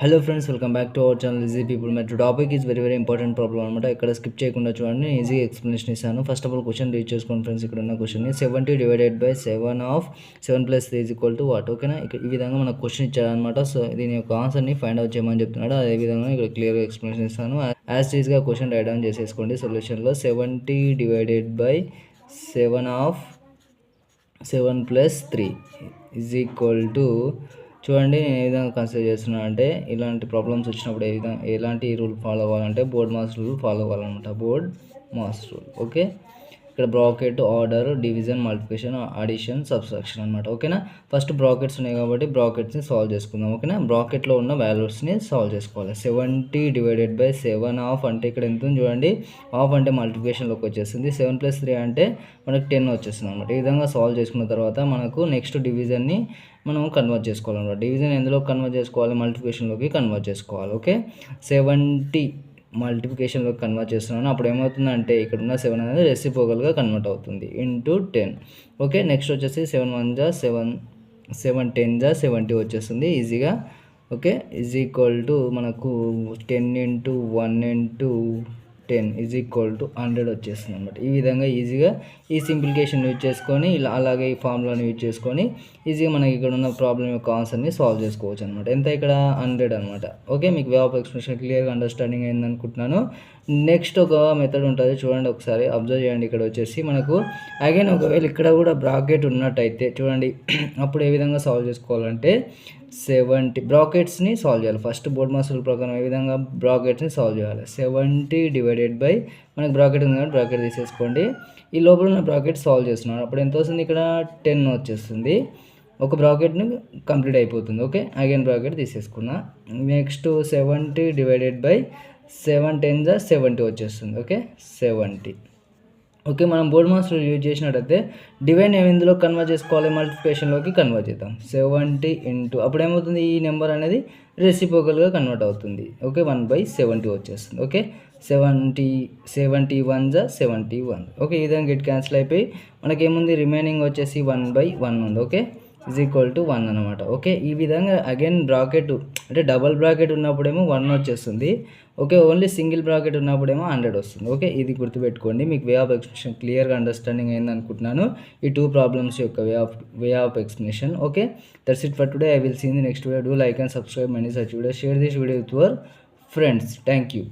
Hello friends, welcome back to our channel easy people. మరి topic is very important problem అనమాట. ఇక్కడ స్కిప్ చేయకుండా చూడండి, నేను ఈజీ ఎక్స్ప్లెనేషన్ ఇస్తాను. First of all question read చేసుకోండి ఫ్రెండ్స్. ఇక్కడ ఉన్న question 70 divided by 7 of 7 plus 3 is equal to what. ఓకేనా, ఇక్కడ ఈ విధంగా మనకు క్వశ్చన్ ఇచ్చాడనమాట. సో దీని యొక్క ఆన్సర్ని ఫైండ్ అవుట్ చేయమని చెప్తున్నాడు. అదే విధంగా ఇక్కడ క్లియర్గా ఎక్స్ప్లెనేషన్ ఇస్తాను. యాజ్ ఈజ్గా క్వశ్చన్ రైట్ డౌన్ చేసేసుకోండి. సొల్యూషన్లో 70 divided by 7 of 7 plus 3 is equal to, చూడండి నేను ఏ విధంగా కన్సిడర్ చేస్తున్నాను అంటే, ఇలాంటి ప్రాబ్లమ్స్ వచ్చినప్పుడు ఎలాంటి రూల్ ఫాలో అవ్వాలంటే బోర్డ్ మాస్ రూల్ ఫాలో అవ్వాలన్నమాట. BODMAS rule. ఓకే, ఇక్కడ bracket, order, division, multiplication, addition, subtraction అనమాట. ఓకేనా, ఫస్ట్ బ్రాకెట్స్ ఉన్నాయి కాబట్టి బ్రాకెట్స్ని సాల్వ్ చేసుకుందాం. ఓకేనా, బ్రాకెట్లో ఉన్న వాల్యూస్ని సాల్వ్ చేసుకోవాలి. 70 డివైడెడ్ బై 7 ఆఫ్ అంటే ఇక్కడ ఎంత ఉంది చూడండి. ఆఫ్ అంటే మల్టిప్లికేషన్లోకి వచ్చేస్తుంది. 7 ప్లస్ 3 అంటే మనకు 10 వచ్చేస్తుంది అనమాట. ఈ విధంగా సాల్వ్ చేసుకున్న తర్వాత మనకు నెక్స్ట్ డివిజన్ని మనం కన్వర్ట్ చేసుకోవాలన్నమాట. డివిజన్ ఎందులో కన్వర్ట్ చేసుకోవాలి? మల్టిప్లికేషన్లోకి కన్వర్ట్ చేసుకోవాలి. ఓకే, 70 మల్టిప్లికేషన్లోకి కన్వర్ట్ చేస్తున్నాను. అప్పుడు ఏమవుతుందంటే ఇక్కడ ఉన్న 7 అనేది రెసిప్రోకల్గా కన్వర్ట్ అవుతుంది ఇంటూ 10. ఓకే, నెక్స్ట్ వచ్చేసి 7 1 జా 7, 7 10 జా 70 వచ్చేస్తుంది ఈజీగా. ఓకే, ఈజ్ ఈక్వల్ టు మనకు 10 into 1 into 10 is equal to 100 వచ్చేస్తుంది అనమాట. ఈ విధంగా ఈజీగా ఈ సింప్లికేషన్ యూజ్ చేసుకొని, ఇలా అలాగే ఈ ఫార్ములాని యూజ్ చేసుకొని ఈజీగా మనకి ఇక్కడ ఉన్న ప్రాబ్లం యొక్క ఆన్సర్ని సాల్వ్ చేసుకోవచ్చు అనమాట. ఎంత ఇక్కడ 100 అనమాట. ఓకే, మీకు వే ఆఫ్ ఎక్స్ప్రెషన్ క్లియర్గా అండర్స్టాండింగ్ అయింది అనుకుంటున్నాను. నెక్స్ట్ ఒక మెథడ్ ఉంటుంది, చూడండి ఒకసారి అబ్జర్వ్ చేయండి. ఇక్కడ వచ్చేసి మనకు అగైన్ ఒకవేళ ఇక్కడ కూడా బ్రాకెట్ ఉన్నట్టయితే చూడండి, అప్పుడు ఏ విధంగా సాల్వ్ చేసుకోవాలంటే 70 బ్రాకెట్స్ని సాల్వ్ చేయాలి. ఫస్ట్ బోర్డ్ మాస్ రూల్ ప్రకారం ఏ విధంగా బ్రాకెట్స్ని సాల్వ్ చేయాలి. 70 డివైడెడ్ బై, మనకు బ్రాకెట్ ఉంది కాబట్టి బ్రాకెట్ తీసేసుకోండి. ఈ లోపల ఉన్న బ్రాకెట్ సాల్వ్ చేస్తున్నాను. అప్పుడు ఎంత వస్తుంది? ఇక్కడ 10 వచ్చేస్తుంది. ఒక బ్రాకెట్ని కంప్లీట్ అయిపోతుంది. ఓకే, అగైన్ బ్రాకెట్ తీసేసుకున్నా. నెక్స్ట్ 70 డివైడెడ్ బై 7 10 జా 70 వచ్చేస్తుంది. ఓకే, 70. ఓకే, మనం బోర్డ్ మాస్ రూల్ యూజ్ చేసినట్టయితే డివైడ్ ఎందులో కన్వర్ట్ చేసుకోవాలి? మల్టిప్లికేషన్లోకి కన్వర్ట్ చేద్దాం. 70 ఇంటూ, అప్పుడు ఏమవుతుంది? ఈ నెంబర్ అనేది రెసిప్రోకల్గా కన్వర్ట్ అవుతుంది. ఓకే, 1/70 వచ్చేస్తుంది. ఓకే, 71 జా 71. ఓకే, ఈ విధంగా గెట్ క్యాన్సిల్ అయిపోయి మనకేముంది? రిమైనింగ్ వచ్చేసి 1/1 ఉంది. ఓకే, ఈజ్ ఈక్వల్ టు 1 అనమాట. ఓకే, ఈ విధంగా అగైన్ బ్రాకెట్ అంటే డబల్ బ్రాకెట్ ఉన్నప్పుడేమో 1 వచ్చేస్తుంది. ఓకే, ఓన్లీ సింగిల్ బ్రాకెట్ ఉన్నప్పుడేమో 100 వస్తుంది. ఓకే, ఇది గుర్తుపెట్టుకోండి. మీకు వే ఆఫ్ ఎక్స్ప్రెషన్ క్లియర్గా అండర్స్టాండింగ్ అయింది అనుకుంటున్నాను. ఈ 2 ప్రాబ్లమ్స్ యొక్క way of explanation. Okay, that's it for today. I will see in the next video. Do like and subscribe many such video. Share this video with your friends. Thank you.